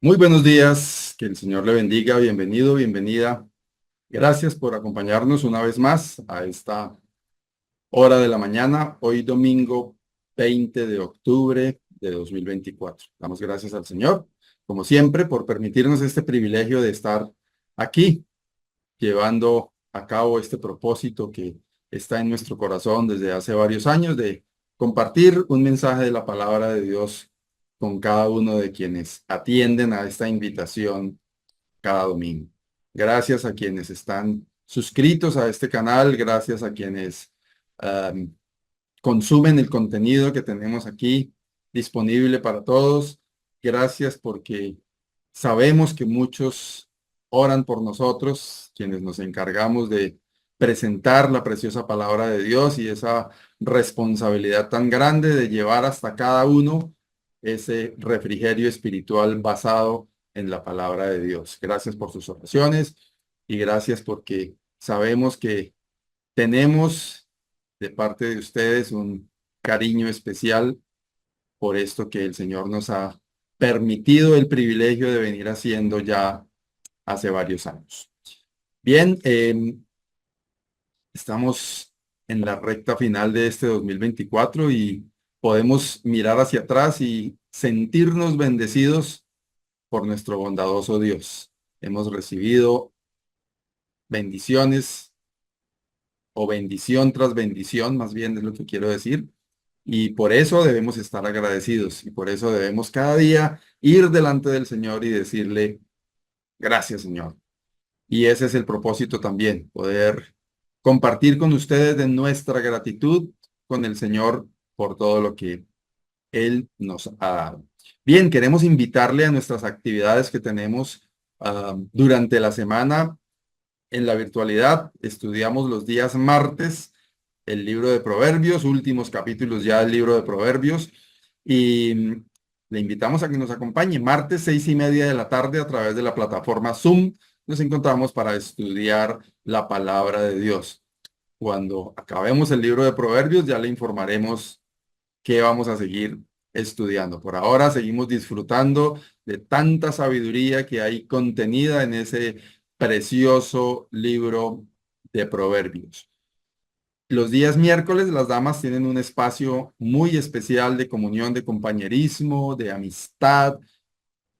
Muy buenos días, que el Señor le bendiga, bienvenido, bienvenida. Gracias por acompañarnos una vez más a esta hora de la mañana, hoy domingo 20 de octubre de 2024. Damos gracias al Señor, como siempre, por permitirnos este privilegio de estar aquí, llevando a cabo este propósito que está en nuestro corazón desde hace varios años de compartir un mensaje de la palabra de Dios con cada uno de quienes atienden a esta invitación cada domingo. Gracias a quienes están suscritos a este canal, gracias a quienes um, consumen el contenido que tenemos aquí disponible para todos. Gracias porque sabemos que muchos oran por nosotros, quienes nos encargamos de presentar la preciosa palabra de Dios y esa responsabilidad tan grande de llevar hasta cada uno ese refrigerio espiritual basado en la palabra de Dios. Gracias por sus oraciones y gracias porque sabemos que tenemos de parte de ustedes un cariño especial por esto que el Señor nos ha permitido el privilegio de venir haciendo ya hace varios años. Bien, estamos en la recta final de este 2024 y podemos mirar hacia atrás y sentirnos bendecidos por nuestro bondadoso Dios. Hemos recibido bendiciones o bendición tras bendición, más bien es lo que quiero decir. Y por eso debemos estar agradecidos y por eso debemos cada día ir delante del Señor y decirle, gracias, Señor. Y ese es el propósito también, poder compartir con ustedes de nuestra gratitud con el Señor por todo lo que Él nos ha dado. Bien, queremos invitarle a nuestras actividades que tenemos durante la semana en la virtualidad. Estudiamos los días martes el libro de Proverbios, últimos capítulos ya del libro de Proverbios, y le invitamos a que nos acompañe martes 6:30 de la tarde a través de la plataforma Zoom. Nos encontramos para estudiar la palabra de Dios. Cuando acabemos el libro de Proverbios ya le informaremos qué vamos a seguir estudiando. Por ahora seguimos disfrutando de tanta sabiduría que hay contenida en ese precioso libro de Proverbios. Los días miércoles las damas tienen un espacio muy especial de comunión, de compañerismo, de amistad,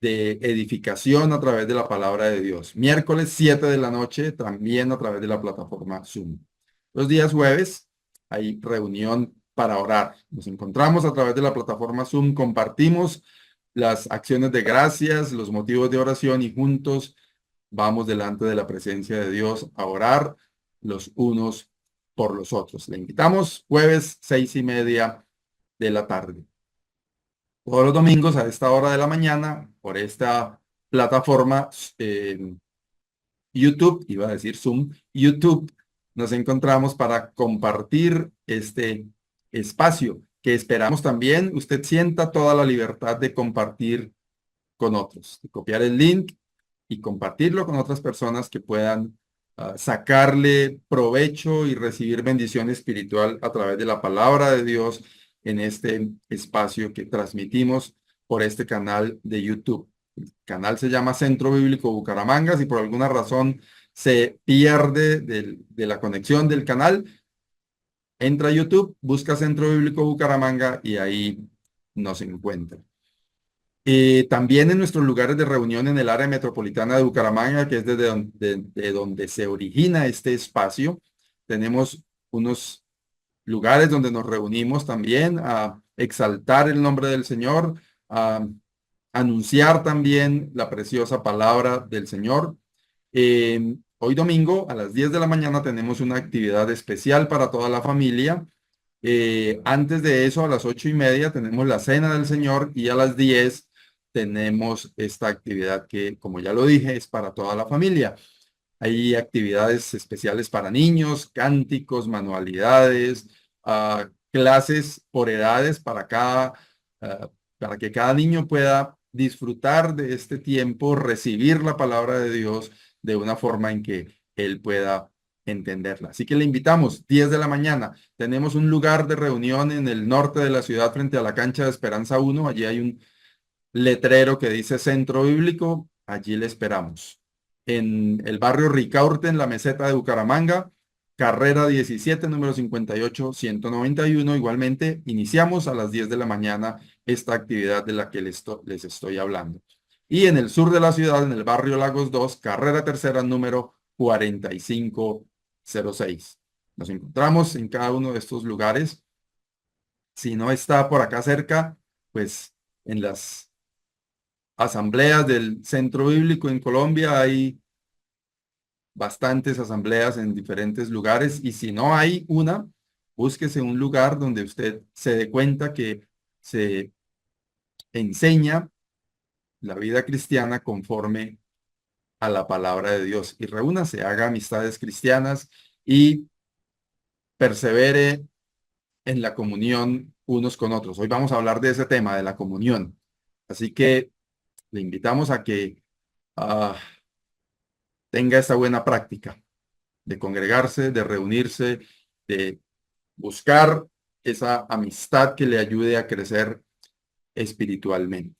de edificación a través de la palabra de Dios. Miércoles 7 de la noche también a través de la plataforma Zoom. Los días jueves hay reunión para orar. Nos encontramos a través de la plataforma Zoom, compartimos las acciones de gracias, los motivos de oración y juntos vamos delante de la presencia de Dios a orar los unos por los otros. Le invitamos jueves 6:30 de la tarde. Todos los domingos a esta hora de la mañana por esta plataforma YouTube, iba a decir Zoom, YouTube, nos encontramos para compartir este espacio que esperamos también usted sienta toda la libertad de compartir con otros, de copiar el link y compartirlo con otras personas que puedan sacarle provecho y recibir bendición espiritual a través de la palabra de Dios en este espacio que transmitimos por este canal de YouTube. El canal se llama Centro Bíblico Bucaramanga. Si por alguna razón se pierde de la conexión del canal, entra a YouTube, busca Centro Bíblico Bucaramanga y ahí nos encuentra. También en nuestros lugares de reunión en el área metropolitana de Bucaramanga, que es de donde se origina este espacio, tenemos unos lugares donde nos reunimos también a exaltar el nombre del Señor, a anunciar también la preciosa palabra del Señor. Hoy domingo a las 10 de la mañana tenemos una actividad especial para toda la familia. Antes de eso, a las 8:30 tenemos la cena del Señor y a las 10 tenemos esta actividad que, como ya lo dije, es para toda la familia. Hay actividades especiales para niños, cánticos, manualidades, clases por edades para que cada niño pueda disfrutar de este tiempo, recibir la palabra de Dios de una forma en que él pueda entenderla. Así que le invitamos, 10 de la mañana. Tenemos un lugar de reunión en el norte de la ciudad frente a la cancha de Esperanza 1. Allí hay letrero que dice Centro Bíblico, allí le esperamos. En el barrio Ricaurte, en la meseta de Bucaramanga, carrera 17, número 58-191. Igualmente, iniciamos a las 10 de la mañana esta actividad de la que les estoy hablando. Y en el sur de la ciudad, en el barrio Lagos 2, carrera tercera, número 4506. Nos encontramos en cada uno de estos lugares. Si no está por acá cerca, pues en las asambleas del Centro Bíblico en Colombia hay bastantes asambleas en diferentes lugares, y si no hay una, búsquese un lugar donde usted se dé cuenta que se enseña la vida cristiana conforme a la palabra de Dios, y reúnase, haga amistades cristianas y persevere en la comunión unos con otros. Hoy vamos a hablar de ese tema, de la comunión. Así que le invitamos a que tenga esta buena práctica de congregarse, de reunirse, de buscar esa amistad que le ayude a crecer espiritualmente.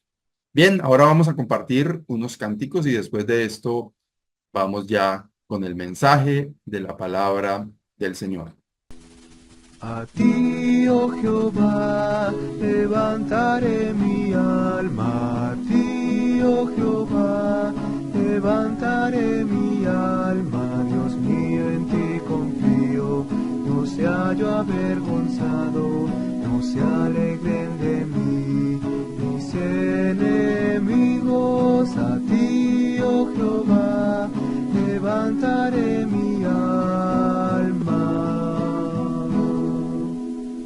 Bien, ahora vamos a compartir unos cánticos y después de esto vamos ya con el mensaje de la palabra del Señor. A ti, oh Jehová, levantaré mi alma. A ti, oh Jehová, levantaré mi alma. Dios mío, en ti confío. No sea yo avergonzado, no se alegren de mí mis enemigos. A ti, oh Jehová, levantaré mi alma.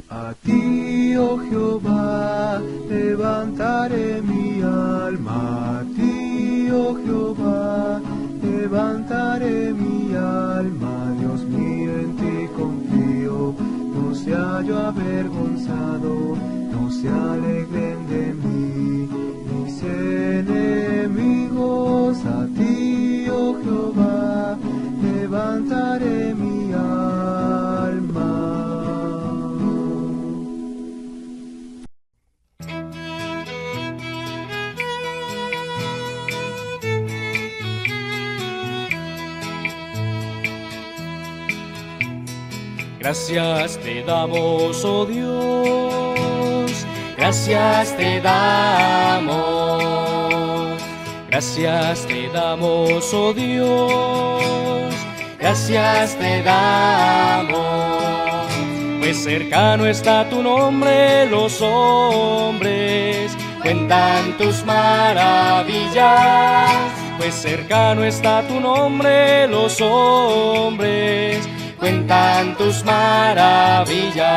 A ti, oh Jehová, levantaré mi alma. A ti, oh Jehová, levantaré mi alma. Dios mío, en ti confío. No sea yo avergonzado, no se alegren de mí mis enemigos. A ti, oh Jehová, levantaré mi alma. Gracias te damos, oh Dios, gracias te damos. Gracias te damos, oh Dios, gracias te damos. Pues cercano está tu nombre, los hombres cuentan tus maravillas. Pues cercano está tu nombre, los hombres cuentan tus maravillas.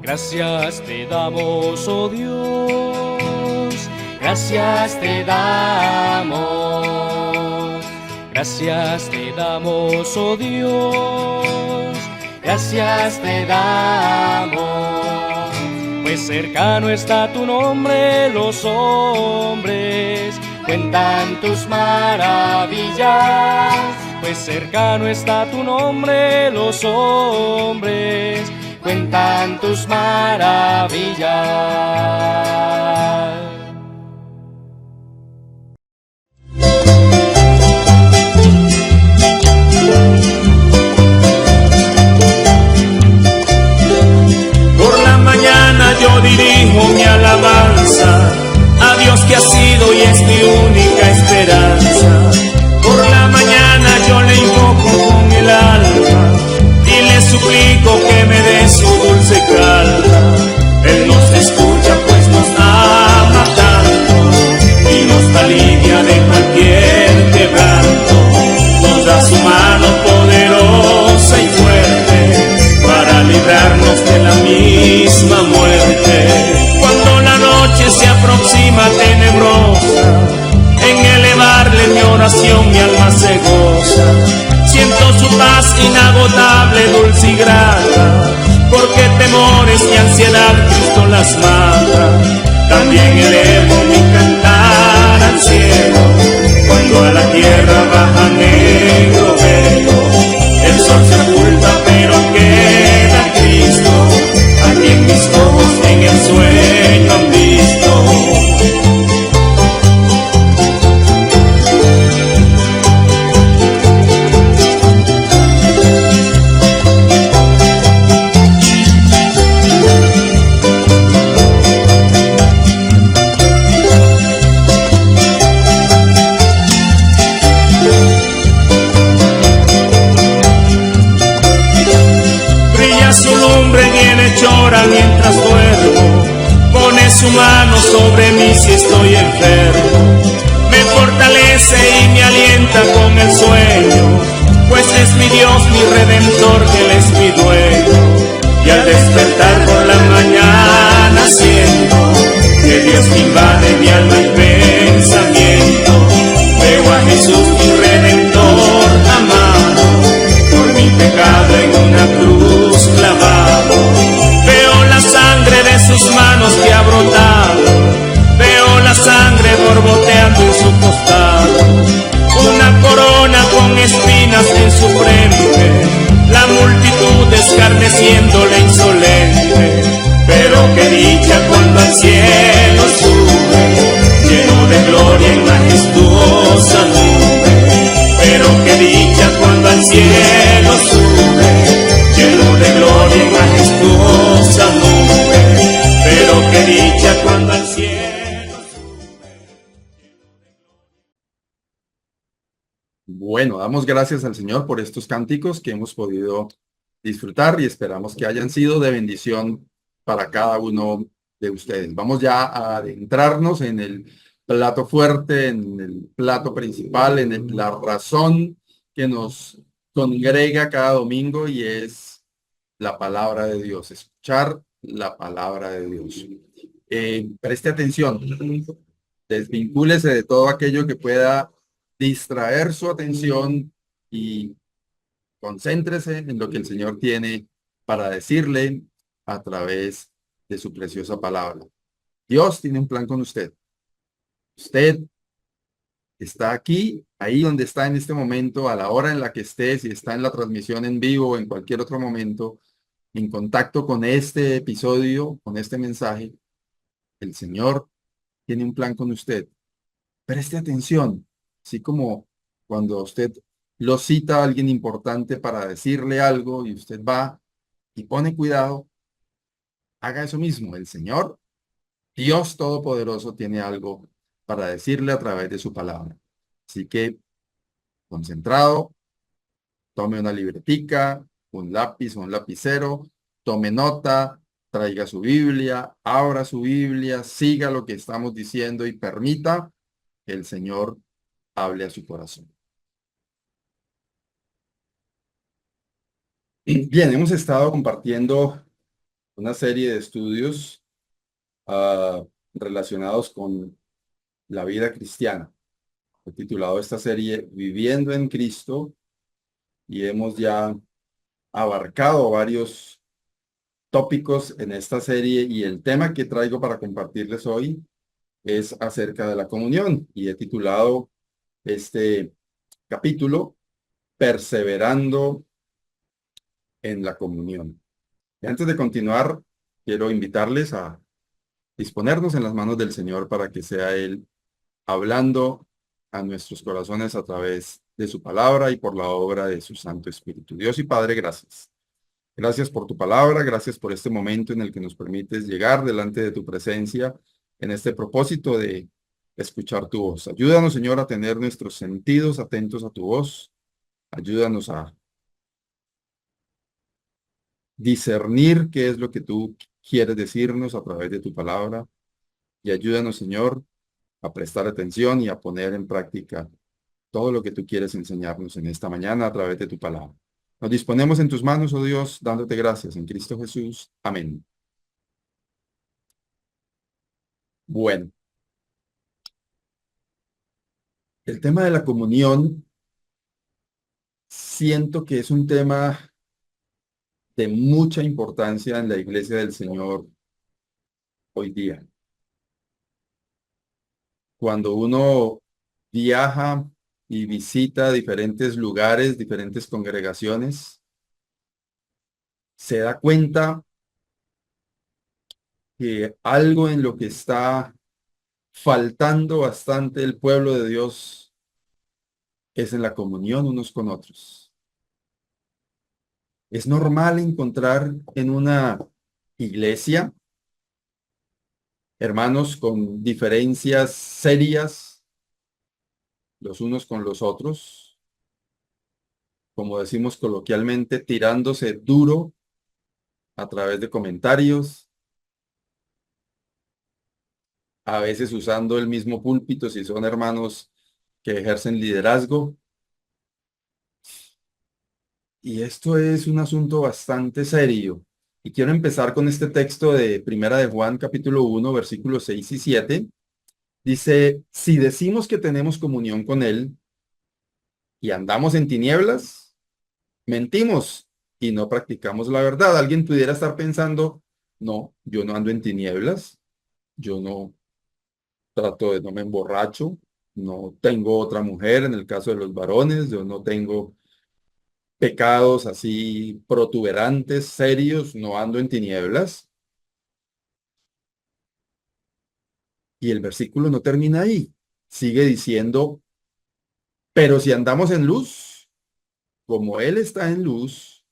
Gracias te damos, oh Dios, gracias te damos. Gracias te damos, oh Dios, gracias te damos. Pues cercano está tu nombre, los hombres cuentan tus maravillas. Pues cercano está tu nombre, los hombres cuentan tus maravillas. Por la mañana yo dirijo mi alabanza a Dios que ha sido y es mi única esperanza. Por la mañana yo le invoco con el alma y le suplico que me dé su dulce calma. Él nos escucha pues nos ama tanto y nos alivia de cualquier quebranto. Nos da su mano poderosa y fuerte para librarnos de la misma muerte. Cuando la noche se aproxima tenebrosa, en elevarle mi oración mi alma se goza. Siento su paz inagotable, dulce y grata, porque temores y ansiedad Cristo las mata. También elevo mi cantar al cielo, cuando a la tierra baja negro velo. El sol se oculta pero queda Cristo, aquí en mis ojos en el sueño han visto. sobre mí si estoy enfermo. Me fortalece y me alienta con el sueño, pues es mi Dios, mi Redentor, que Él es mi dueño. Y al despertar por la mañana siento que Dios invade mi alma y pensamiento. Veo a Jesús, mi Redentor amado, por mi pecado en una cruz clavado. Veo la sangre de sus manos que ha brotado, veo la sangre borboteando en su costado, una corona con espinas en su frente, la multitud escarneciéndole insolente. Pero qué dicha cuando al cielo sube, lleno de gloria en majestuosa nube. Pero qué dicha cuando al cielo sube, lleno de gloria en majestuosa nube. Pero qué dicha cuando al cielo sube. Bueno, damos gracias al Señor por estos cánticos que hemos podido disfrutar y esperamos que hayan sido de bendición para cada uno de ustedes. Vamos ya a adentrarnos en el plato fuerte, en el plato principal, la razón que nos congrega cada domingo, y es la palabra de Dios, escuchar la palabra de Dios. Preste atención, desvincúlese de todo aquello que pueda distraer su atención y concéntrese en lo que el Señor tiene para decirle a través de su preciosa palabra. Dios tiene un plan con usted. Usted está aquí, ahí donde está en este momento, a la hora en la que esté, si está en la transmisión en vivo o en cualquier otro momento, en contacto con este episodio, con este mensaje. El Señor tiene un plan con usted. Preste atención, así como cuando usted lo cita a alguien importante para decirle algo y usted va y pone cuidado, haga eso mismo. El Señor, Dios Todopoderoso, tiene algo para decirle a través de su palabra. Así que, concentrado, tome una libretica, un lápiz o un lapicero, tome nota, traiga su Biblia, abra su Biblia, siga lo que estamos diciendo y permita que el Señor hable a su corazón. Bien, hemos estado compartiendo una serie de estudios relacionados con la vida cristiana. He titulado esta serie Viviendo en Cristo, y hemos ya abarcado varios tópicos en esta serie, y el tema que traigo para compartirles hoy es acerca de la comunión, y he titulado este capítulo Perseverando en la comunión. Y antes de continuar, quiero invitarles a disponernos en las manos del Señor para que sea Él hablando a nuestros corazones a través de su palabra y por la obra de su Santo Espíritu. Dios y Padre, gracias. Gracias por tu palabra, gracias por este momento en el que nos permites llegar delante de tu presencia en este propósito de escuchar tu voz. Ayúdanos, Señor, a tener nuestros sentidos atentos a tu voz. Ayúdanos a discernir qué es lo que tú quieres decirnos a través de tu palabra, y ayúdanos, Señor, a prestar atención y a poner en práctica todo lo que tú quieres enseñarnos en esta mañana a través de tu palabra. Nos disponemos en tus manos, oh Dios, dándote gracias en Cristo Jesús. Amén. Bueno, el tema de la comunión siento que es un tema de mucha importancia en la iglesia del Señor hoy día. Cuando uno viaja y visita diferentes lugares, diferentes congregaciones, se da cuenta que algo en lo que está faltando bastante el pueblo de Dios es en la comunión unos con otros. Es normal encontrar en una iglesia hermanos con diferencias serias los unos con los otros, como decimos coloquialmente, tirándose duro a través de comentarios, a veces usando el mismo púlpito si son hermanos que ejercen liderazgo. Y esto es un asunto bastante serio. Y quiero empezar con este texto de Primera de Juan, capítulo 1, versículos 6 y 7. Dice, si decimos que tenemos comunión con Él y andamos en tinieblas, mentimos y no practicamos la verdad. Alguien pudiera estar pensando, no, yo no ando en tinieblas, yo no trato de, no me emborracho, no tengo otra mujer en el caso de los varones, yo no tengo pecados así protuberantes, serios, no ando en tinieblas. Y el versículo no termina ahí. Sigue diciendo, pero si andamos en luz, como Él está en luz,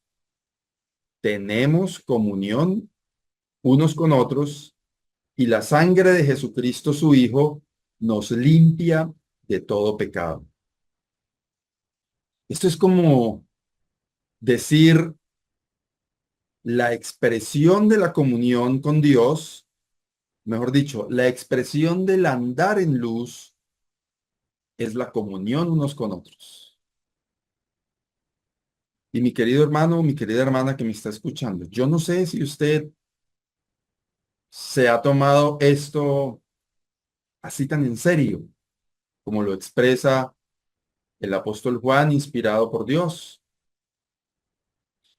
tenemos comunión unos con otros y la sangre de Jesucristo, su Hijo, nos limpia de todo pecado. Esto es como decir la expresión de la comunión con Dios, mejor dicho, la expresión del andar en luz es la comunión unos con otros. Y mi querido hermano, mi querida hermana que me está escuchando, yo no sé si usted se ha tomado esto así tan en serio, como lo expresa el apóstol Juan, inspirado por Dios.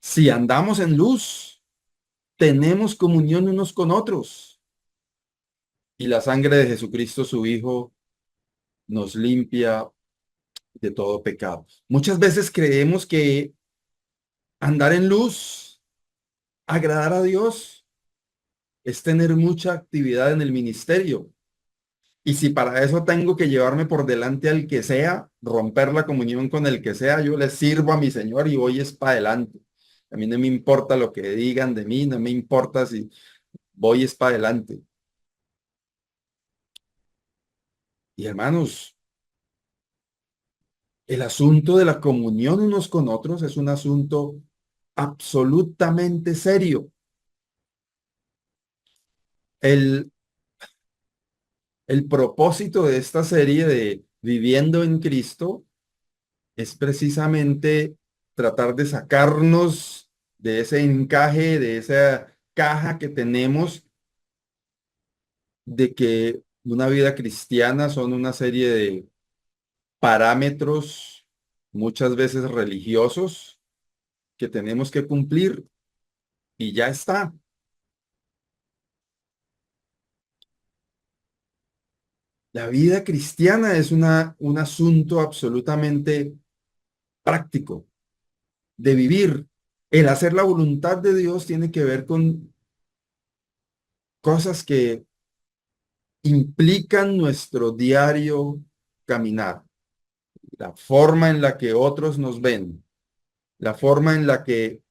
Si andamos en luz, tenemos comunión unos con otros. Y la sangre de Jesucristo, su Hijo, nos limpia de todo pecado. Muchas veces creemos que andar en luz, agradar a Dios, es tener mucha actividad en el ministerio. Y si para eso tengo que llevarme por delante al que sea, romper la comunión con el que sea, yo le sirvo a mi Señor y voy es para adelante. A mí no me importa lo que digan de mí, no me importa si voy es para adelante. Y hermanos, el asunto de la comunión unos con otros es un asunto absolutamente serio. El, el propósito de esta serie de Viviendo en Cristo es precisamente tratar de sacarnos de ese encaje, de esa caja que tenemos de que una vida cristiana son una serie de parámetros, muchas veces religiosos, que tenemos que cumplir y ya está. La vida cristiana es un asunto absolutamente práctico de vivir. El hacer la voluntad de Dios tiene que ver con cosas que implican nuestro diario caminar, la forma en la que otros nos ven, la forma en la que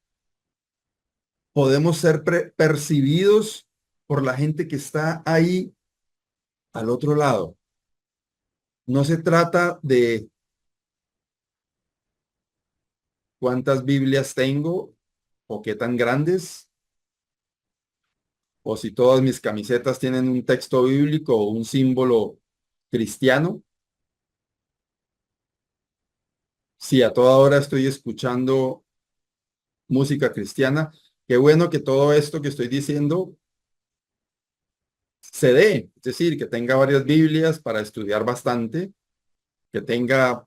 podemos ser percibidos por la gente que está ahí al otro lado. No se trata de cuántas Biblias tengo o qué tan grandes, o si todas mis camisetas tienen un texto bíblico o un símbolo cristiano. Si a toda hora estoy escuchando música cristiana, qué bueno que todo esto que estoy diciendo se dé, es decir, que tenga varias Biblias para estudiar bastante, que tenga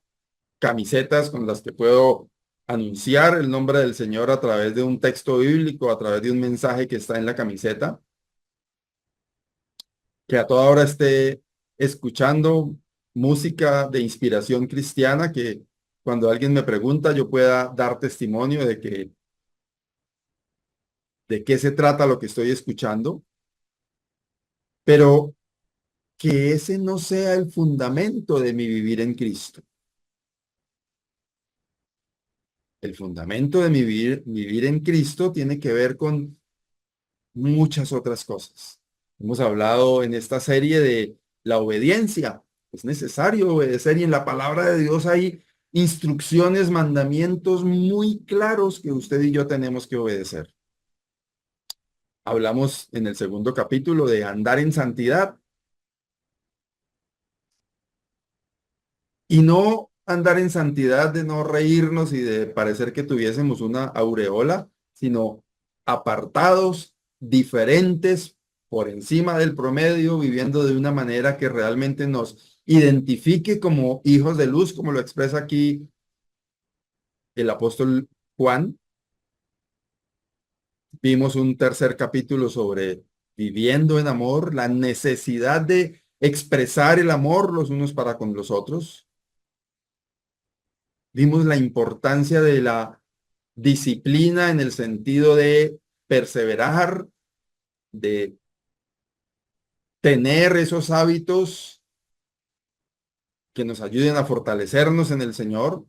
camisetas con las que puedo anunciar el nombre del Señor a través de un texto bíblico, a través de un mensaje que está en la camiseta, que a toda hora esté escuchando música de inspiración cristiana, que cuando alguien me pregunta yo pueda dar testimonio de qué se trata lo que estoy escuchando, pero que ese no sea el fundamento de mi vivir en Cristo. El fundamento de mi vivir en Cristo tiene que ver con muchas otras cosas. Hemos hablado en esta serie de la obediencia. Es necesario obedecer y en la palabra de Dios hay instrucciones, mandamientos muy claros que usted y yo tenemos que obedecer. Hablamos en el segundo capítulo de andar en santidad. y no andar en santidad de no reírnos y de parecer que tuviésemos una aureola, sino apartados, diferentes, por encima del promedio, viviendo de una manera que realmente nos identifique como hijos de luz, como lo expresa aquí el apóstol Juan. Vimos un tercer capítulo sobre viviendo en amor, la necesidad de expresar el amor los unos para con los otros. Vimos la importancia de la disciplina en el sentido de perseverar, de tener esos hábitos que nos ayuden a fortalecernos en el Señor.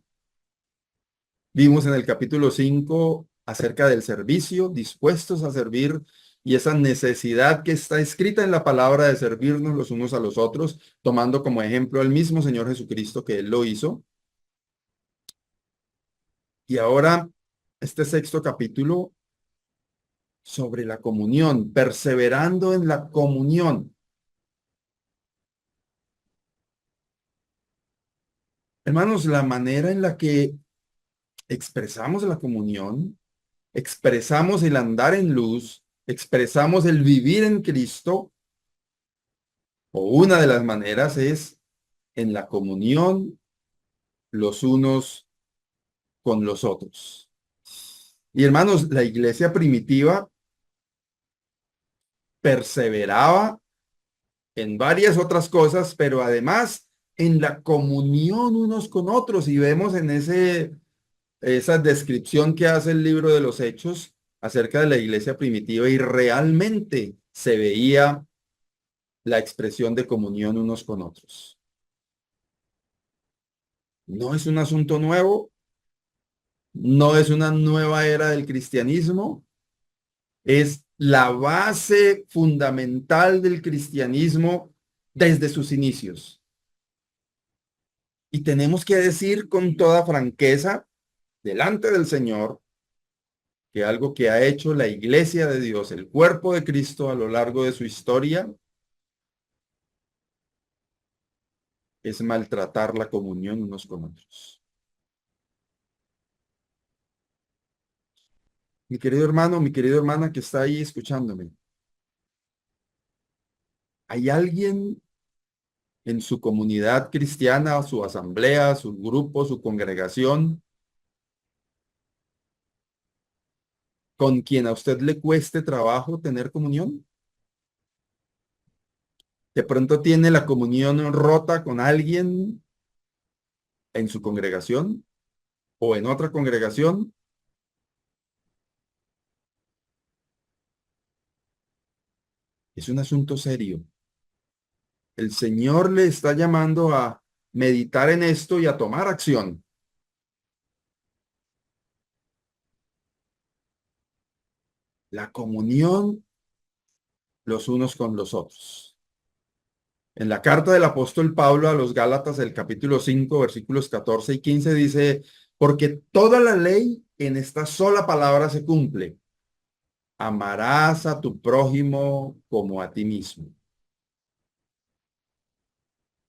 Vimos en el capítulo 5 acerca del servicio, dispuestos a servir, y esa necesidad que está escrita en la palabra de servirnos los unos a los otros, tomando como ejemplo al mismo Señor Jesucristo, que Él lo hizo. Y ahora, este sexto capítulo sobre la comunión, perseverando en la comunión. Hermanos, la manera en la que expresamos la comunión, expresamos el andar en luz, expresamos el vivir en Cristo, o una de las maneras es en la comunión los unos con los otros. Y hermanos, la iglesia primitiva perseveraba en varias otras cosas, pero además en la comunión unos con otros. Y vemos en esa descripción que hace el libro de los Hechos acerca de la iglesia primitiva, y realmente se veía la expresión de comunión unos con otros. No es un asunto nuevo, no es una nueva era del cristianismo, es la base fundamental del cristianismo desde sus inicios. Y tenemos que decir con toda franqueza delante del Señor que algo que ha hecho la iglesia de Dios, el cuerpo de Cristo a lo largo de su historia, es maltratar la comunión unos con otros. Mi querido hermano, mi querida hermana que está ahí escuchándome, ¿hay alguien en su comunidad cristiana, su asamblea, su grupo, su congregación, con quien a usted le cueste trabajo tener comunión? De pronto tiene la comunión rota con alguien en su congregación o en otra congregación. Es un asunto serio. El Señor le está llamando a meditar en esto y a tomar acción. La comunión los unos con los otros. En la carta del apóstol Pablo a los Gálatas, el capítulo 5, versículos 14 y 15 dice, porque toda la ley en esta sola palabra se cumple. Amarás a tu prójimo como a ti mismo.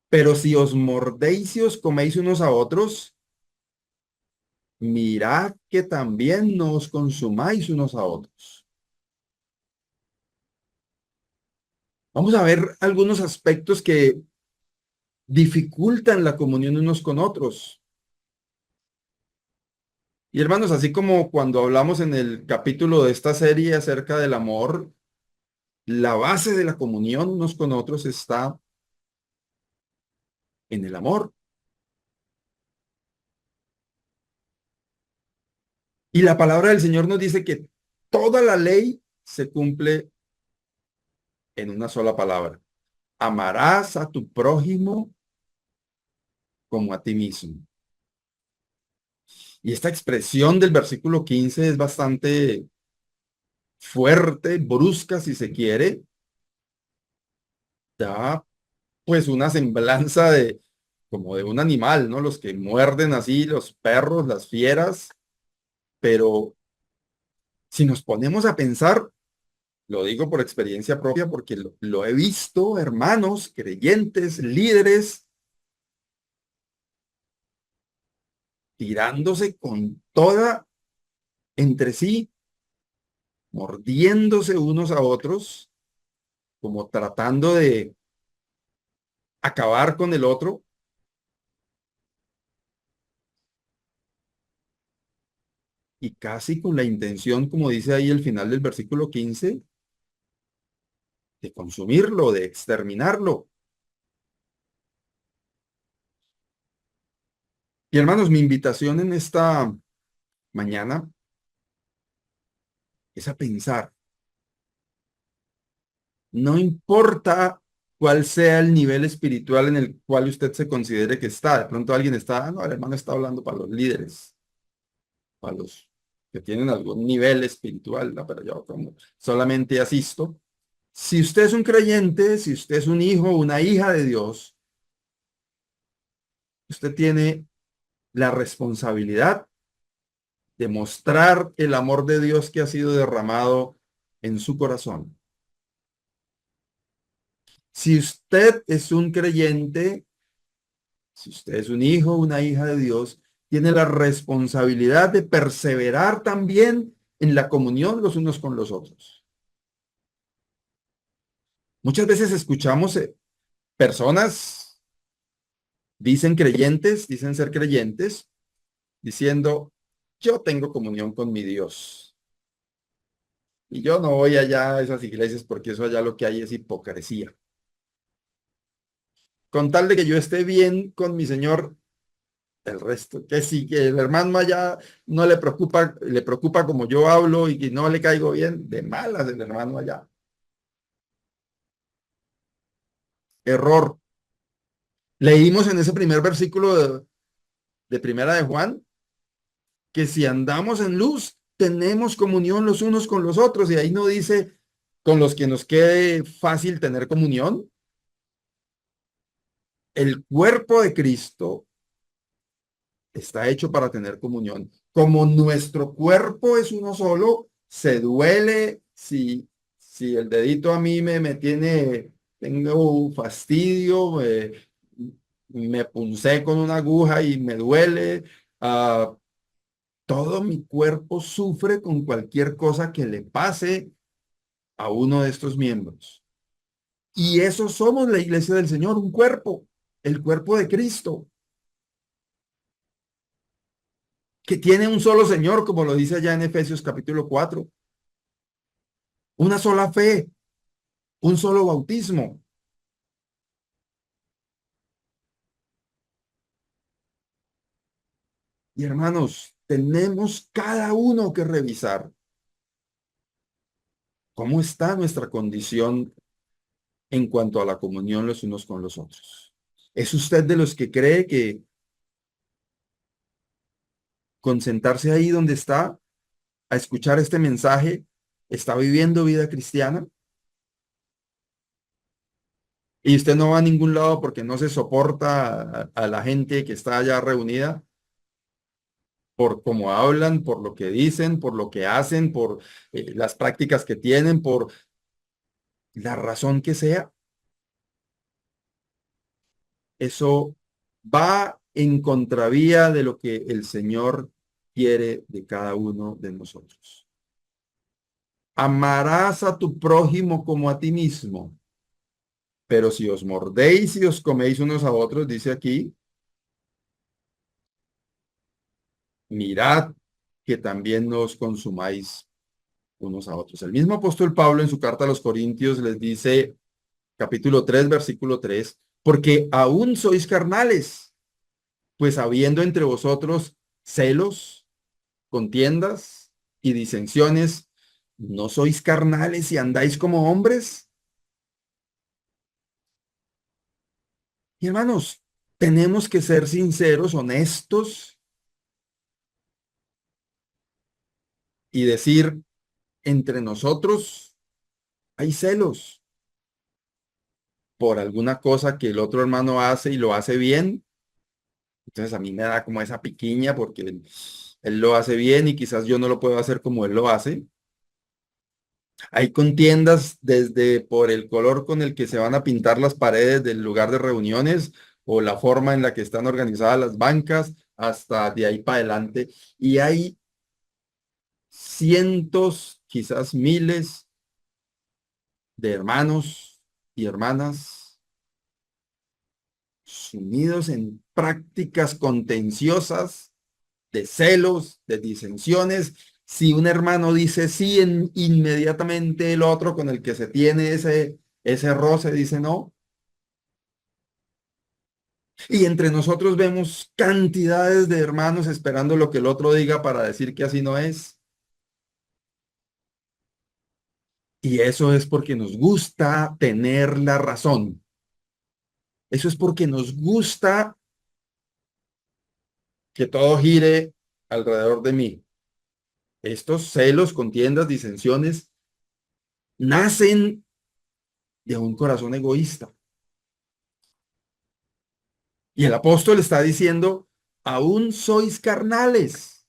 Pero si os mordéis y os coméis unos a otros, mirad que también no os consumáis unos a otros. Vamos a ver algunos aspectos que dificultan la comunión unos con otros. Y hermanos, así como cuando hablamos en el capítulo de esta serie acerca del amor, la base de la comunión unos con otros está en el amor. Y la palabra del Señor nos dice que toda la ley se cumple en una sola palabra. Amarás a tu prójimo como a ti mismo. Y esta expresión del versículo 15 es bastante fuerte, brusca si se quiere. Da pues una semblanza de como de un animal, ¿no? Los que muerden así, los perros, las fieras. Pero si nos ponemos a pensar, lo digo por experiencia propia porque lo he visto, hermanos, creyentes, líderes, tirándose con toda entre sí, mordiéndose unos a otros, como tratando de acabar con el otro. Y casi con la intención, como dice ahí el final del versículo 15, de consumirlo, de exterminarlo. Y hermanos, mi invitación en esta mañana es a pensar, no importa cuál sea el nivel espiritual en el cual usted se considere que está. De pronto alguien está, no, el hermano está hablando para los líderes, para los que tienen algún nivel espiritual, ¿no? Pero yo como solamente asisto. Si usted es un creyente, si usted es un hijo o una hija de Dios, usted tiene la responsabilidad de mostrar el amor de Dios que ha sido derramado en su corazón. Si usted es un creyente, si usted es un hijo o una hija de Dios, tiene la responsabilidad de perseverar también en la comunión los unos con los otros. Muchas veces escuchamos personas, dicen creyentes, dicen ser creyentes, diciendo, yo tengo comunión con mi Dios. Y yo no voy allá a esas iglesias porque eso allá lo que hay es hipocresía. Con tal de que yo esté bien con mi Señor, el resto, que sí, que el hermano allá no le preocupa como yo hablo y que no le caigo bien, de malas el hermano allá. Error. Leímos en ese primer versículo de Primera de Juan, que si andamos en luz, tenemos comunión los unos con los otros, y ahí no dice con los que nos quede fácil tener comunión. El cuerpo de Cristo está hecho para tener comunión. Como nuestro cuerpo es uno solo, se duele si el dedito a mí me tiene, tengo fastidio, me puncé con una aguja y me duele. Todo mi cuerpo sufre con cualquier cosa que le pase a uno de estos miembros. Y eso somos la iglesia del Señor, un cuerpo, el cuerpo de Cristo, que tiene un solo Señor, como lo dice allá en Efesios capítulo 4, una sola fe, un solo bautismo. Y hermanos, tenemos cada uno que revisar cómo está nuestra condición en cuanto a la comunión los unos con los otros. ¿Es usted de los que cree que con sentarse ahí donde está a escuchar este mensaje está viviendo vida cristiana? Y usted no va a ningún lado porque no se soporta a la gente que está allá reunida por cómo hablan, por lo que dicen, por lo que hacen, por las prácticas que tienen, por la razón que sea. Eso va en contravía de lo que el Señor quiere de cada uno de nosotros. Amarás a tu prójimo como a ti mismo. Pero si os mordéis y os coméis unos a otros, dice aquí, mirad que también no os consumáis unos a otros. El mismo apóstol Pablo en su carta a los Corintios les dice, capítulo 3, versículo 3, porque aún sois carnales, pues habiendo entre vosotros celos, contiendas y disensiones, ¿no sois carnales y andáis como hombres? Y hermanos, tenemos que ser sinceros, honestos y decir, entre nosotros hay celos por alguna cosa que el otro hermano hace y lo hace bien. Entonces a mí me da como esa piquiña porque él lo hace bien y quizás yo no lo puedo hacer como él lo hace. Hay contiendas desde por el color con el que se van a pintar las paredes del lugar de reuniones o la forma en la que están organizadas las bancas hasta de ahí para adelante. Y hay cientos, quizás miles de hermanos y hermanas sumidos en prácticas contenciosas, de celos, de disensiones. Si un hermano dice sí, inmediatamente el otro con el que se tiene ese roce dice no. Y entre nosotros vemos cantidades de hermanos esperando lo que el otro diga para decir que así no es. Y eso es porque nos gusta tener la razón. Eso es porque nos gusta que todo gire alrededor de mí. Estos celos, contiendas, disensiones nacen de un corazón egoísta. Y el apóstol está diciendo, aún sois carnales,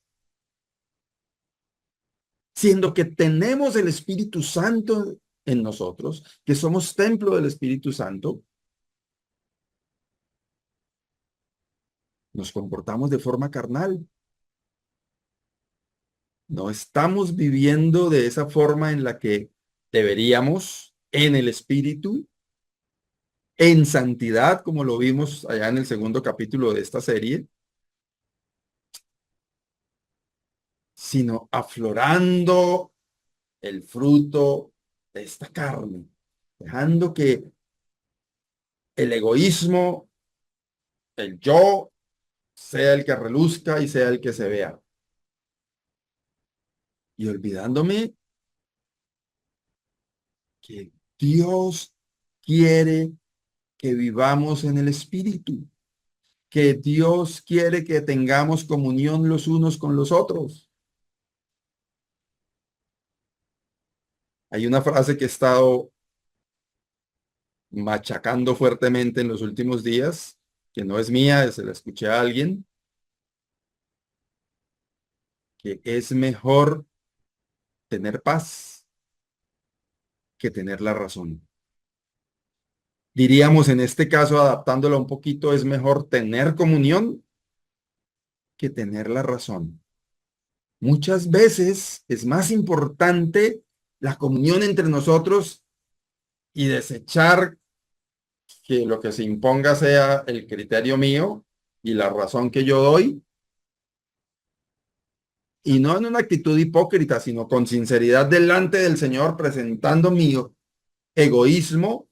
siendo que tenemos el Espíritu Santo en nosotros, que somos templo del Espíritu Santo, nos comportamos de forma carnal. No estamos viviendo de esa forma en la que deberíamos, en el Espíritu, en santidad, como lo vimos allá en el segundo capítulo de esta serie, sino aflorando el fruto de esta carne, dejando que el egoísmo, el yo, sea el que reluzca y sea el que se vea. Y olvidándome que Dios quiere que vivamos en el Espíritu, que Dios quiere que tengamos comunión los unos con los otros. Hay una frase que he estado machacando fuertemente en los últimos días, que no es mía, se la escuché a alguien, que es mejor tener paz que tener la razón. Diríamos en este caso, adaptándolo un poquito, es mejor tener comunión que tener la razón. Muchas veces es más importante la comunión entre nosotros y desechar que lo que se imponga sea el criterio mío y la razón que yo doy, y no en una actitud hipócrita, sino con sinceridad delante del Señor, presentando mi egoísmo,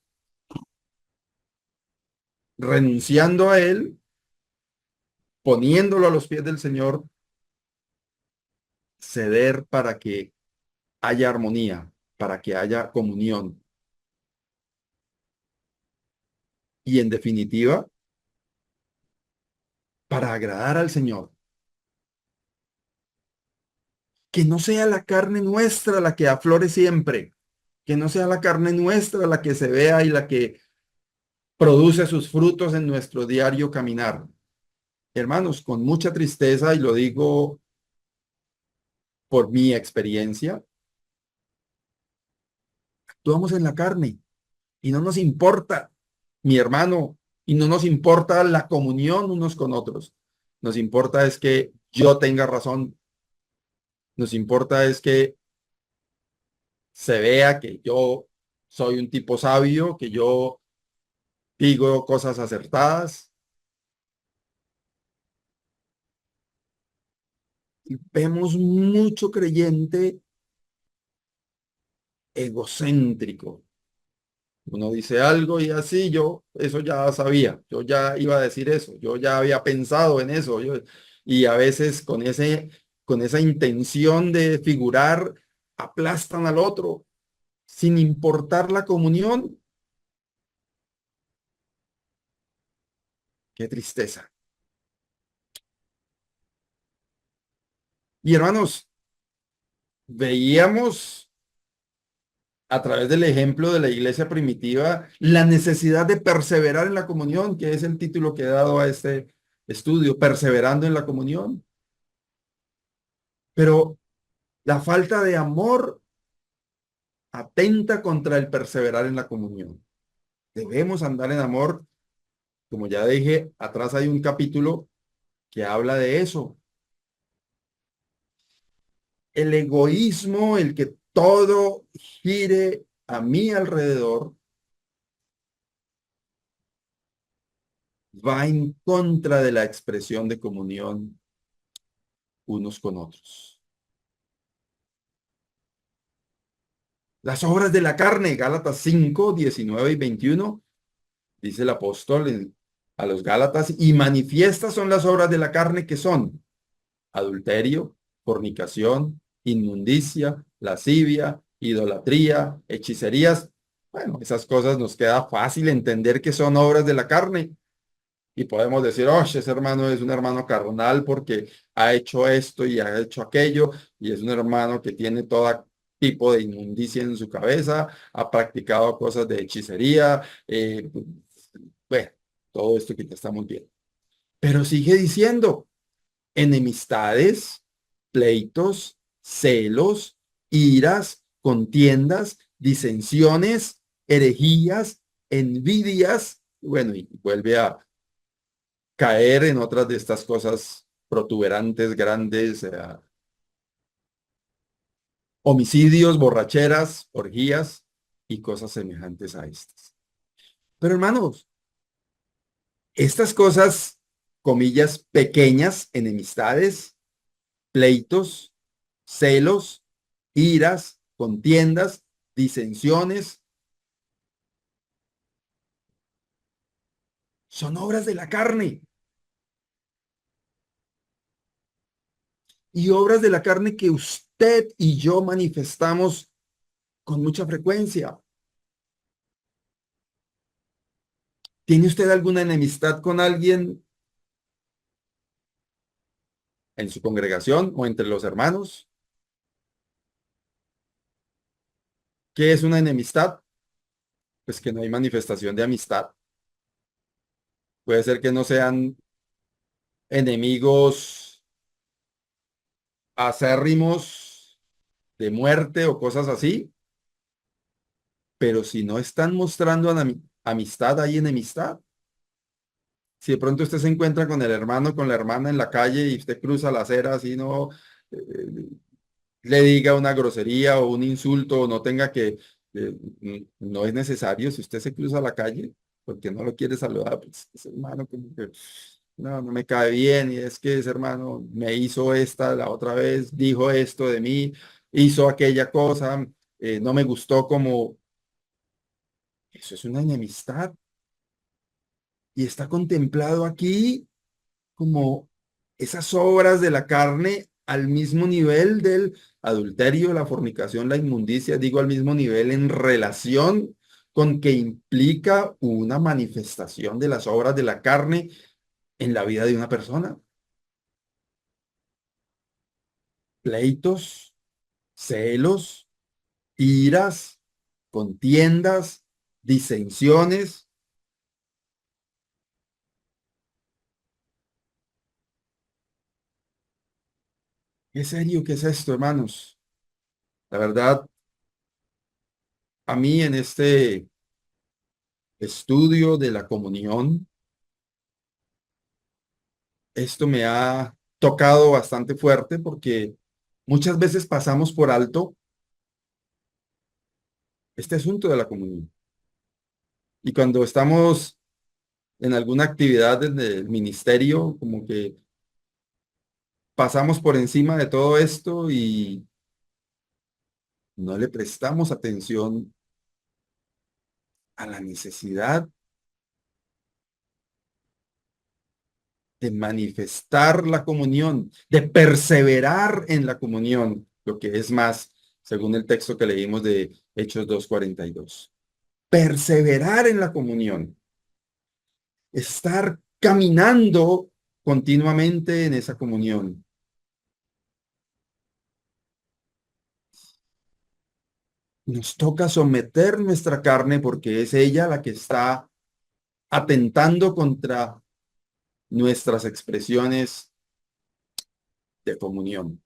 renunciando a él, poniéndolo a los pies del Señor, ceder para que haya armonía, para que haya comunión. Y en definitiva, para agradar al Señor. Que no sea la carne nuestra la que aflore siempre, que no sea la carne nuestra la que se vea y la que produce sus frutos en nuestro diario caminar. Hermanos, con mucha tristeza, y lo digo por mi experiencia, actuamos en la carne y no nos importa, mi hermano, y no nos importa la comunión unos con otros. Nos importa es que yo tenga razón. Nos importa es que se vea que yo soy un tipo sabio, que yo digo cosas acertadas. Y vemos mucho creyente egocéntrico. Uno dice algo y así yo, eso ya sabía, yo ya iba a decir eso, yo ya había pensado en eso. Y a veces con esa intención de figurar, aplastan al otro sin importar la comunión. Qué tristeza. Y hermanos, veíamos a través del ejemplo de la iglesia primitiva la necesidad de perseverar en la comunión, que es el título que he dado a este estudio, perseverando en la comunión. Pero la falta de amor atenta contra el perseverar en la comunión. Debemos andar en amor. Como ya dije, atrás hay un capítulo que habla de eso. El egoísmo, el que todo gire a mi alrededor, va en contra de la expresión de comunión unos con otros. Las obras de la carne, Gálatas 5, 19 y 21, dice el apóstol a los Gálatas, y manifiestas son las obras de la carne que son adulterio, fornicación, inmundicia, lascivia, idolatría, hechicerías. Bueno, esas cosas nos queda fácil entender que son obras de la carne. Y podemos decir, oh, ese hermano es un hermano carnal porque ha hecho esto y ha hecho aquello, y es un hermano que tiene todo tipo de inmundicia en su cabeza, ha practicado cosas de hechicería, bueno, todo esto que ya estamos viendo. Pero sigue diciendo, enemistades, pleitos, celos, iras, contiendas, disensiones, herejías, envidias, bueno, y vuelve a caer en otras de estas cosas protuberantes, grandes, homicidios, borracheras, orgías y cosas semejantes a estas. Pero hermanos, estas cosas, comillas, pequeñas, enemistades, pleitos, celos, iras, contiendas, disensiones, son obras de la carne. Y obras de la carne que usted y yo manifestamos con mucha frecuencia. ¿Tiene usted alguna enemistad con alguien en su congregación o entre los hermanos? ¿Qué es una enemistad? Pues que no hay manifestación de amistad. Puede ser que no sean enemigos acérrimos de muerte o cosas así, pero si no están mostrando amistad, hay enemistad. Si de pronto usted se encuentra con el hermano, con la hermana en la calle y usted cruza la acera así, no le diga una grosería o un insulto o no tenga que, no es necesario. Si usted se cruza la calle porque no lo quiere saludar, pues ese hermano como que no me cae bien y es que ese hermano me hizo esta la otra vez, dijo esto de mí, hizo aquella cosa, no me gustó como, eso es una enemistad y está contemplado aquí como esas obras de la carne al mismo nivel del adulterio, la fornicación, la inmundicia, digo al mismo nivel en relación con que implica una manifestación de las obras de la carne en la vida de una persona. Pleitos, celos, iras, contiendas, disensiones. ¿Qué serio que es esto, hermanos? La verdad, a mí en este estudio de la comunión, esto me ha tocado bastante fuerte porque muchas veces pasamos por alto este asunto de la comunión. Y cuando estamos en alguna actividad del ministerio, como que pasamos por encima de todo esto y no le prestamos atención a la necesidad de manifestar la comunión, de perseverar en la comunión, lo que es más, según el texto que leímos de Hechos 2:42. Perseverar en la comunión, estar caminando continuamente en esa comunión. Nos toca someter nuestra carne porque es ella la que está atentando contra nuestras expresiones de comunión.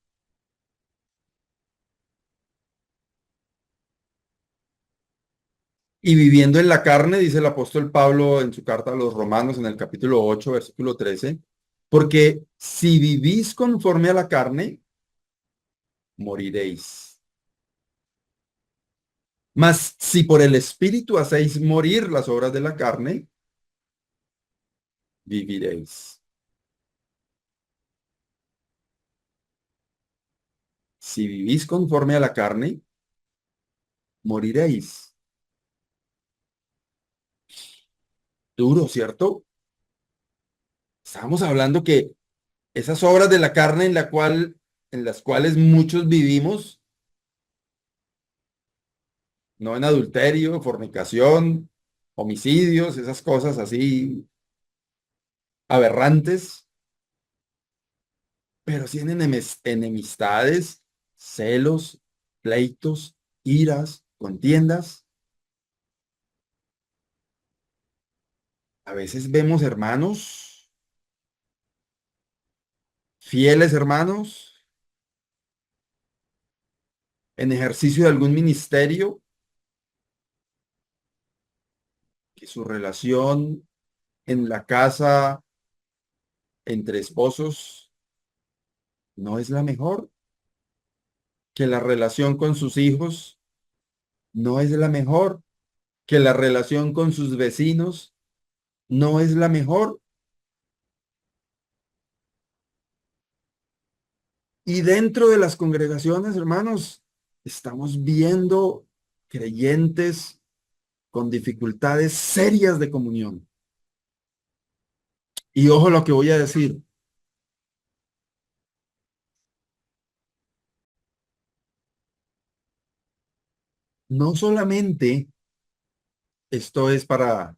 Y viviendo en la carne, dice el apóstol Pablo en su carta a los Romanos en el capítulo 8, versículo 13, Porque si vivís conforme a la carne, moriréis. Mas si por el Espíritu hacéis morir las obras de la carne, viviréis. Si vivís conforme a la carne, moriréis. Duro, ¿cierto? Estábamos hablando que esas obras de la carne en las cuales muchos vivimos, no en adulterio, fornicación, homicidios, esas cosas así aberrantes, pero sí en enemistades, celos, pleitos, iras, contiendas. A veces vemos hermanos, fieles hermanos, en ejercicio de algún ministerio, que su relación en la casa entre esposos no es la mejor, que la relación con sus hijos no es la mejor, que la relación con sus vecinos no es la mejor. Y dentro de las congregaciones, hermanos, estamos viendo creyentes con dificultades serias de comunión. Y ojo lo que voy a decir. No solamente esto es para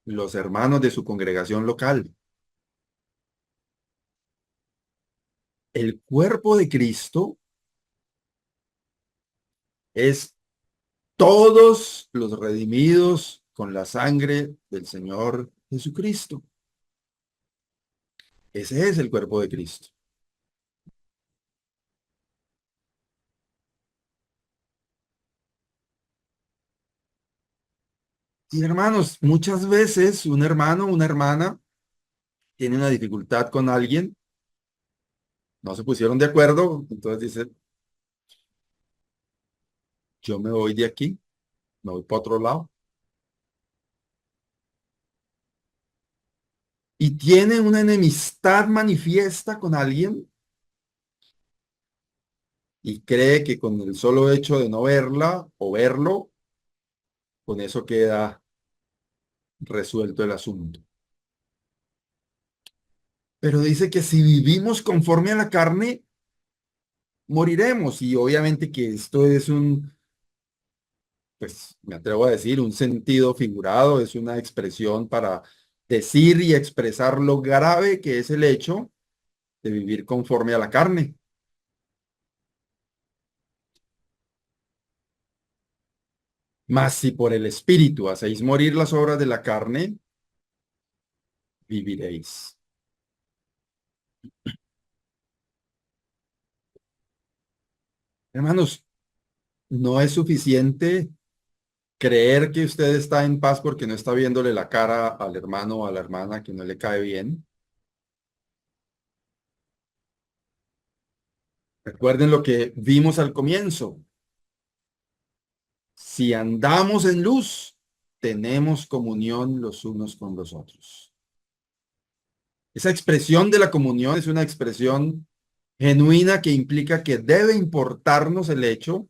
los hermanos de su congregación local. El cuerpo de Cristo es todos los redimidos con la sangre del Señor Jesucristo. Ese es el cuerpo de Cristo. Y hermanos, muchas veces un hermano o una hermana tiene una dificultad con alguien, no se pusieron de acuerdo, entonces dice, yo me voy de aquí, me voy para otro lado. Y tiene una enemistad manifiesta con alguien y cree que con el solo hecho de no verla o verlo, con eso queda resuelto el asunto. Pero dice que si vivimos conforme a la carne, moriremos. Y obviamente que esto es pues me atrevo a decir, un sentido figurado, es una expresión para decir y expresar lo grave que es el hecho de vivir conforme a la carne. Mas si por el Espíritu hacéis morir las obras de la carne, viviréis. Hermanos, no es suficiente creer que usted está en paz porque no está viéndole la cara al hermano o a la hermana que no le cae bien. Recuerden lo que vimos al comienzo. Si andamos en luz, tenemos comunión los unos con los otros. Esa expresión de la comunión es una expresión genuina que implica que debe importarnos el hecho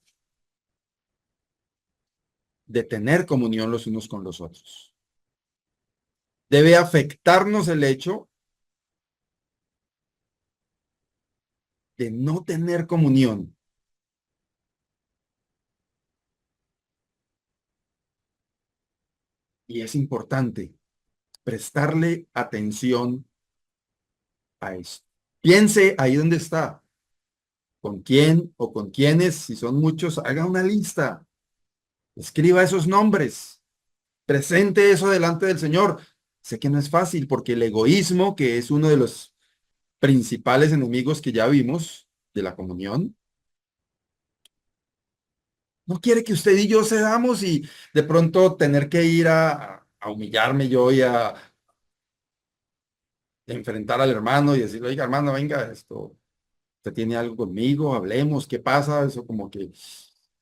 de tener comunión los unos con los otros. Debe afectarnos el hecho de no tener comunión. Y es importante prestarle atención a esto. Piense ahí donde está. ¿Con quién o con quiénes? Si son muchos, haga una lista. Escriba esos nombres. Presente eso delante del Señor. Sé que no es fácil porque el egoísmo, que es uno de los principales enemigos que ya vimos de la comunión, no quiere que usted y yo cedamos y de pronto tener que ir a humillarme yo y a enfrentar al hermano y decirle, oiga, hermano, venga, usted tiene algo conmigo, hablemos, ¿qué pasa? Eso como que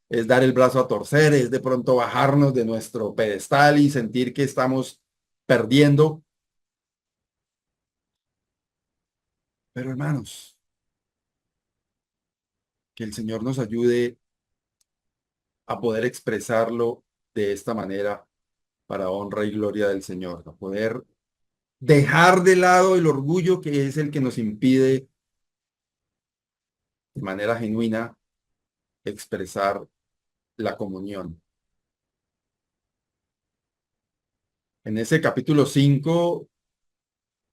es dar el brazo a torcer, es de pronto bajarnos de nuestro pedestal y sentir que estamos perdiendo. Pero hermanos, que el Señor nos ayude a poder expresarlo de esta manera para honra y gloria del Señor, a poder dejar de lado el orgullo que es el que nos impide de manera genuina expresar la comunión. En ese capítulo 5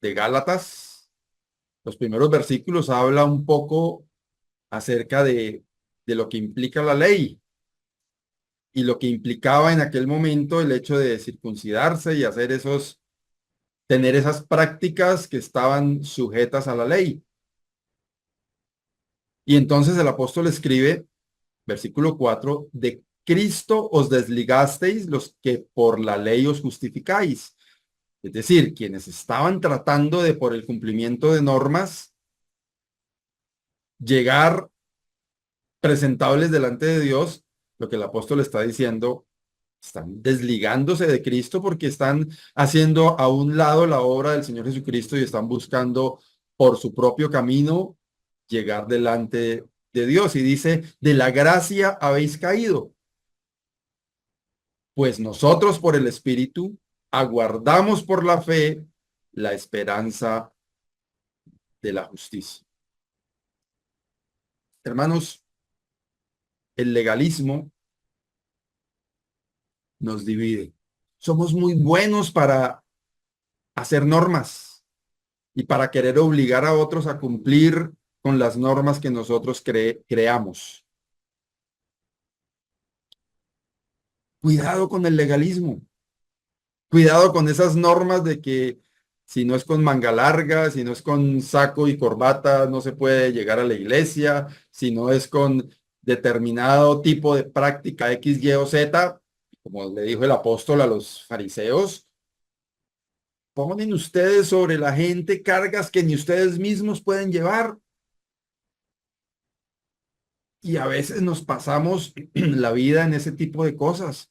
de Gálatas, los primeros versículos habla un poco acerca de lo que implica la ley y lo que implicaba en aquel momento el hecho de circuncidarse y hacer tener esas prácticas que estaban sujetas a la ley. Y entonces el apóstol escribe, versículo 4, de Cristo os desligasteis los que por la ley os justificáis. Es decir, quienes estaban tratando de, por el cumplimiento de normas, llegar presentables delante de Dios, lo que el apóstol está diciendo, están desligándose de Cristo porque están haciendo a un lado la obra del Señor Jesucristo y están buscando por su propio camino llegar delante de Dios. Y dice, de la gracia habéis caído. Pues nosotros por el Espíritu aguardamos por la fe la esperanza de la justicia. Hermanos, el legalismo nos divide. Somos muy buenos para hacer normas y para querer obligar a otros a cumplir con las normas que nosotros creamos. Cuidado con el legalismo. Cuidado con esas normas de que si no es con manga larga, si no es con saco y corbata, no se puede llegar a la iglesia, si no es con determinado tipo de práctica X, Y o Z, como le dijo el apóstol a los fariseos, ponen ustedes sobre la gente cargas que ni ustedes mismos pueden llevar. Y a veces nos pasamos la vida en ese tipo de cosas.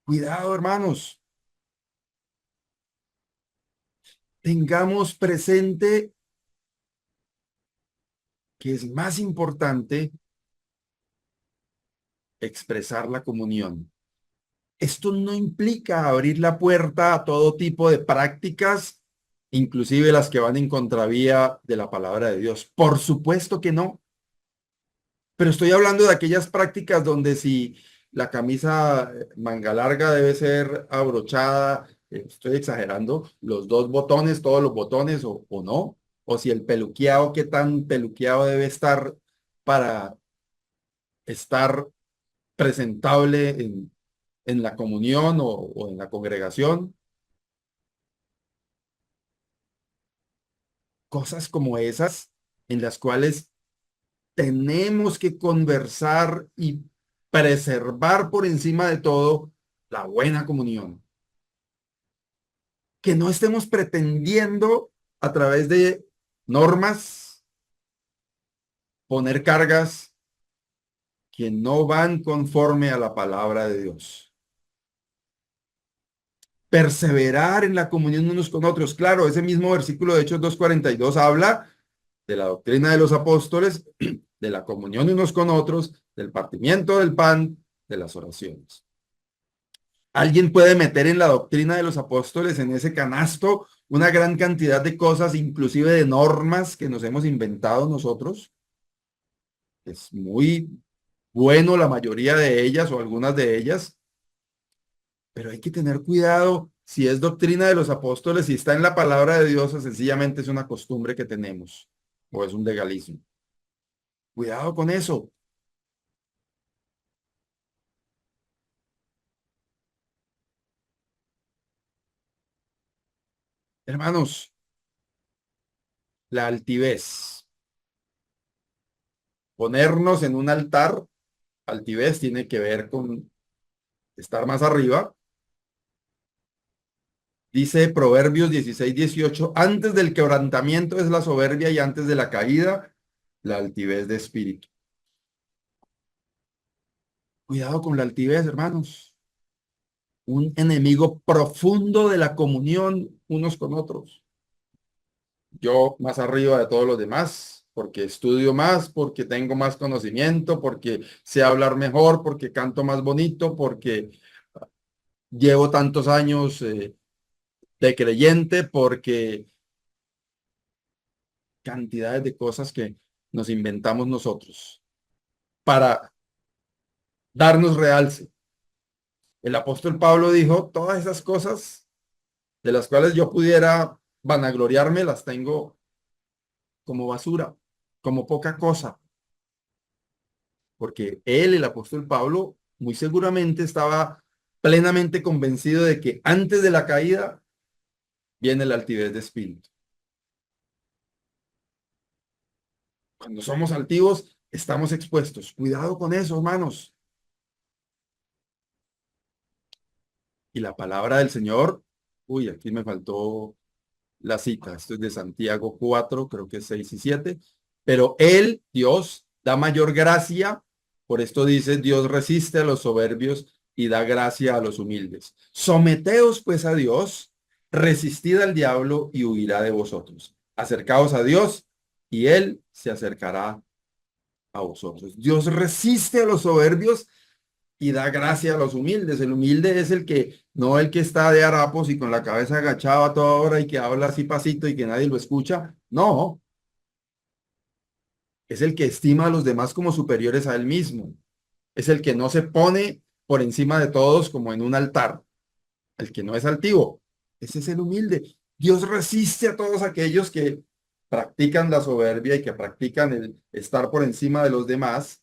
Cuidado, hermanos. Tengamos presente que es más importante expresar la comunión. Esto no implica abrir la puerta a todo tipo de prácticas, inclusive las que van en contravía de la palabra de Dios. Por supuesto que no. Pero estoy hablando de aquellas prácticas donde si la camisa manga larga debe ser abrochada, estoy exagerando, los dos botones, todos los botones o no, o si el peluqueado, qué tan peluqueado debe estar para estar presentable en la comunión o en la congregación. Cosas como esas en las cuales tenemos que conversar y preservar por encima de todo la buena comunión. Que no estemos pretendiendo a través de normas poner cargas que no van conforme a la palabra de Dios. Perseverar en la comunión unos con otros. Claro, ese mismo versículo de Hechos 2:42 habla de la doctrina de los apóstoles, de la comunión unos con otros, del partimiento del pan, de las oraciones. Alguien puede meter en la doctrina de los apóstoles, en ese canasto, una gran cantidad de cosas, inclusive de normas que nos hemos inventado nosotros. Es muy bueno la mayoría de ellas o algunas de ellas, pero hay que tener cuidado si es doctrina de los apóstoles, si está en la palabra de Dios o sencillamente es una costumbre que tenemos o es un legalismo. Cuidado con eso. Hermanos, la altivez. Ponernos en un altar, altivez tiene que ver con estar más arriba. Dice Proverbios 16:18, antes del quebrantamiento es la soberbia y antes de la caída, la altivez de espíritu. Cuidado con la altivez, hermanos. Un enemigo profundo de la comunión unos con otros. Yo más arriba de todos los demás, porque estudio más, porque tengo más conocimiento, porque sé hablar mejor, porque canto más bonito, porque llevo tantos años de creyente, porque cantidades de cosas que nos inventamos nosotros para darnos realce. El apóstol Pablo dijo, todas esas cosas de las cuales yo pudiera vanagloriarme, las tengo como basura, como poca cosa, porque él, el apóstol Pablo, muy seguramente estaba plenamente convencido de que antes de la caída viene la altivez de espíritu. Cuando somos altivos, estamos expuestos. Cuidado con eso, hermanos. Y la palabra del Señor, uy, aquí me faltó la cita, esto es de Santiago 4, creo que es 6 y 7, pero él, Dios, da mayor gracia, por esto dice, Dios resiste a los soberbios y da gracia a los humildes. Someteos pues a Dios, resistid al diablo y huirá de vosotros. Acercaos a Dios y él se acercará a vosotros. Dios resiste a los soberbios y da gracia a los humildes. El humilde es el que, no el que está de harapos y con la cabeza agachada a toda hora y que habla así pasito y que nadie lo escucha. No, es el que estima a los demás como superiores a él mismo. Es el que no se pone por encima de todos como en un altar. El que no es altivo. Ese es el humilde. Dios resiste a todos aquellos que practican la soberbia y que practican el estar por encima de los demás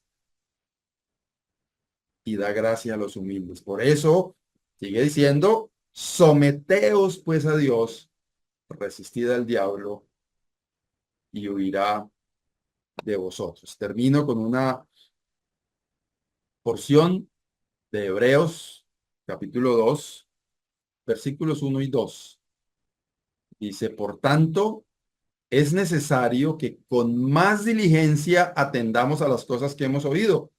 y da gracia a los humildes. Por eso sigue diciendo, someteos pues a Dios, resistid al diablo y huirá de vosotros. Termino con una porción de Hebreos, capítulo 2, versículos 1 y 2. Dice, por tanto, es necesario que con más diligencia atendamos a las cosas que hemos oído,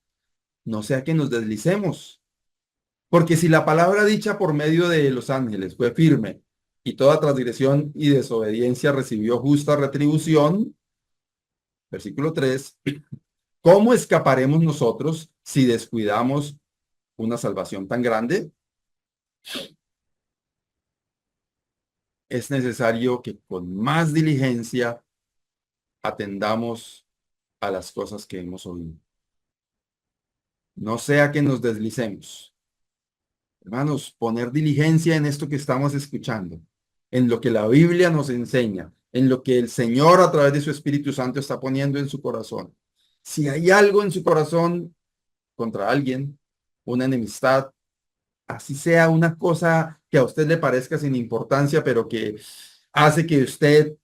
no sea que nos deslicemos. Porque si la palabra dicha por medio de los ángeles fue firme y toda transgresión y desobediencia recibió justa retribución, versículo 3, ¿cómo escaparemos nosotros si descuidamos una salvación tan grande? Es necesario que con más diligencia atendamos a las cosas que hemos oído. No sea que nos deslicemos. Hermanos, poner diligencia en esto que estamos escuchando, en lo que la Biblia nos enseña, en lo que el Señor a través de su Espíritu Santo está poniendo en su corazón. Si hay algo en su corazón contra alguien, una enemistad, así sea una cosa que a usted le parezca sin importancia, pero que hace que usted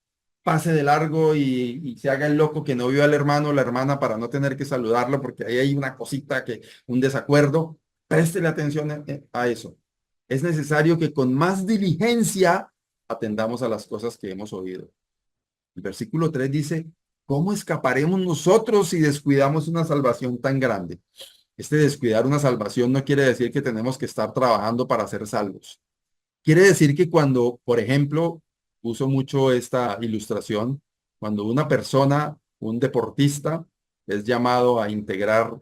pase de largo y se haga el loco que no vio al hermano o la hermana para no tener que saludarlo porque ahí hay una cosita que, un desacuerdo, préstele atención a eso. Es necesario que con más diligencia atendamos a las cosas que hemos oído. El versículo 3 dice, ¿cómo escaparemos nosotros si descuidamos una salvación tan grande? Este descuidar una salvación no quiere decir que tenemos que estar trabajando para ser salvos. Quiere decir que cuando, por ejemplo, uso mucho esta ilustración, cuando una persona, un deportista, es llamado a integrar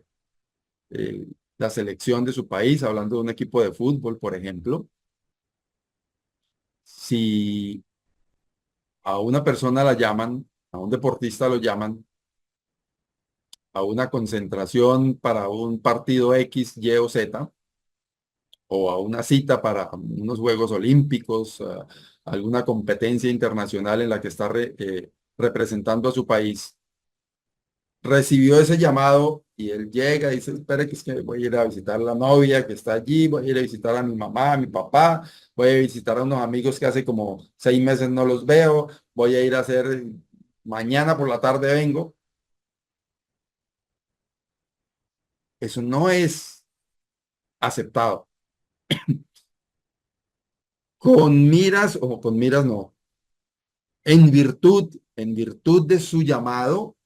eh, la selección de su país, hablando de un equipo de fútbol, por ejemplo, si a una persona la llaman, a un deportista lo llaman a una concentración para un partido X, Y o Z, o a una cita para unos Juegos Olímpicos, alguna competencia internacional en la que está representando a su país, recibió ese llamado y él llega y dice, espere que es que voy a ir a visitar a la novia que está allí, voy a ir a visitar a mi mamá, a mi papá, voy a visitar a unos amigos que hace como 6 meses no los veo, voy a ir a hacer, mañana por la tarde vengo. Eso no es aceptado. con miras, o con miras no, en virtud de su llamado,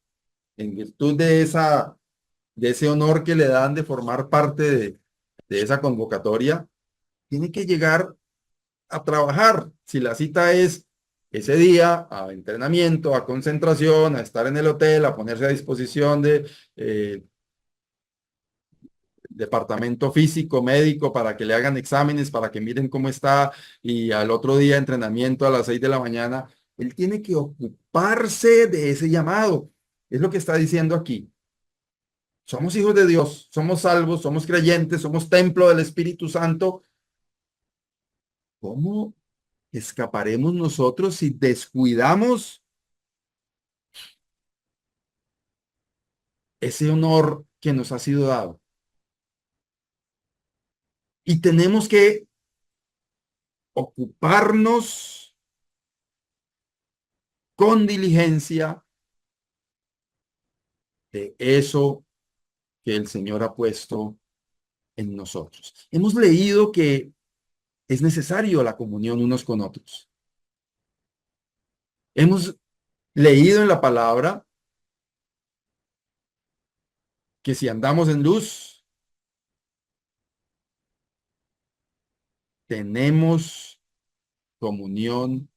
en virtud de ese honor que le dan de formar parte de esa convocatoria, tiene que llegar a trabajar. Si la cita es ese día, a entrenamiento, a concentración, a estar en el hotel, a ponerse a disposición de departamento físico, médico, para que le hagan exámenes, para que miren cómo está, y al otro día entrenamiento a las 6 de la mañana, él tiene que ocuparse de ese llamado. Es lo que está diciendo aquí. Somos hijos de Dios, somos salvos, somos creyentes, somos templo del Espíritu Santo. ¿Cómo escaparemos nosotros si descuidamos ese honor que nos ha sido dado? Y tenemos que ocuparnos con diligencia de eso que el Señor ha puesto en nosotros. Hemos leído que es necesario la comunión unos con otros. Hemos leído en la palabra que si andamos en luz, tenemos comunión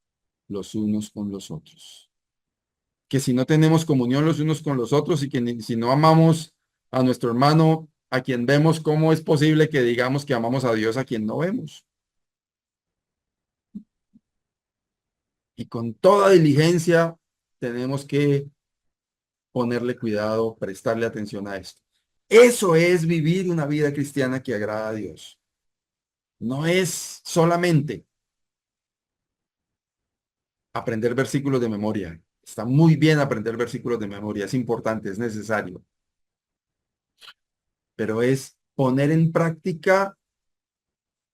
los unos con los otros. Que si no tenemos comunión los unos con los otros y que si no amamos a nuestro hermano a quien vemos, ¿cómo es posible que digamos que amamos a Dios a quien no vemos? Y con toda diligencia tenemos que ponerle cuidado, prestarle atención a esto. Eso es vivir una vida cristiana que agrada a Dios. No es solamente aprender versículos de memoria. Está muy bien aprender versículos de memoria, es importante, es necesario. Pero es poner en práctica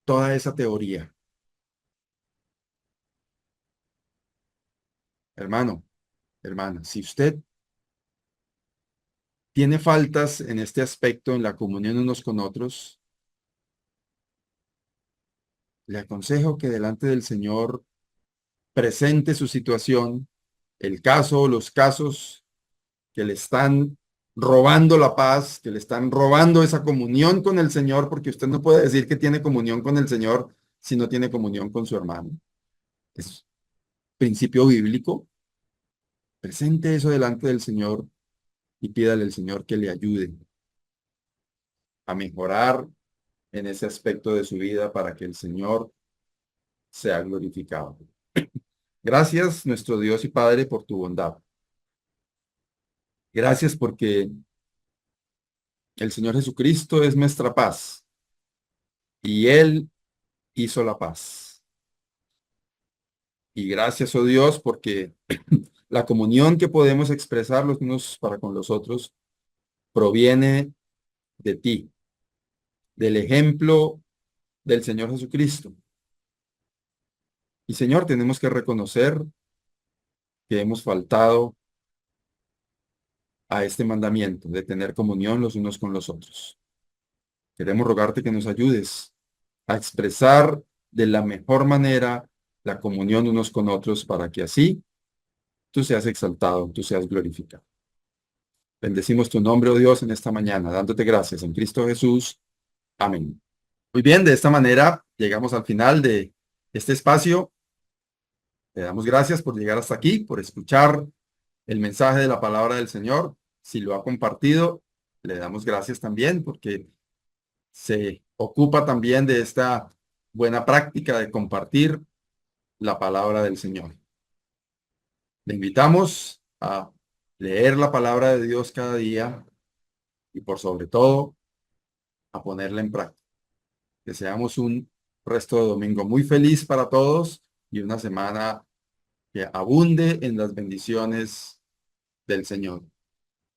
toda esa teoría. Hermano, hermana, si usted tiene faltas en este aspecto, en la comunión unos con otros, le aconsejo que delante del Señor presente su situación, el caso o los casos que le están robando la paz, que le están robando esa comunión con el Señor, porque usted no puede decir que tiene comunión con el Señor si no tiene comunión con su hermano. Es principio bíblico. Presente eso delante del Señor y pídale al Señor que le ayude a mejorar en ese aspecto de su vida para que el Señor sea glorificado. Gracias, nuestro Dios y Padre, por tu bondad. Gracias porque el Señor Jesucristo es nuestra paz y Él hizo la paz. Y gracias, oh Dios, porque la comunión que podemos expresar los unos para con los otros proviene de ti, del ejemplo del Señor Jesucristo. Y Señor, tenemos que reconocer que hemos faltado a este mandamiento de tener comunión los unos con los otros. Queremos rogarte que nos ayudes a expresar de la mejor manera la comunión unos con otros para que así tú seas exaltado, tú seas glorificado. Bendecimos tu nombre, oh Dios, en esta mañana, dándote gracias en Cristo Jesús. Amén. Muy bien, de esta manera llegamos al final de este espacio. Le damos gracias por llegar hasta aquí, por escuchar el mensaje de la palabra del Señor. Si lo ha compartido, le damos gracias también porque se ocupa también de esta buena práctica de compartir la palabra del Señor. Le invitamos a leer la palabra de Dios cada día y por sobre todo a ponerla en práctica. Deseamos un resto de domingo muy feliz para todos y una semana que abunde en las bendiciones del Señor.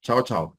Chao, chao.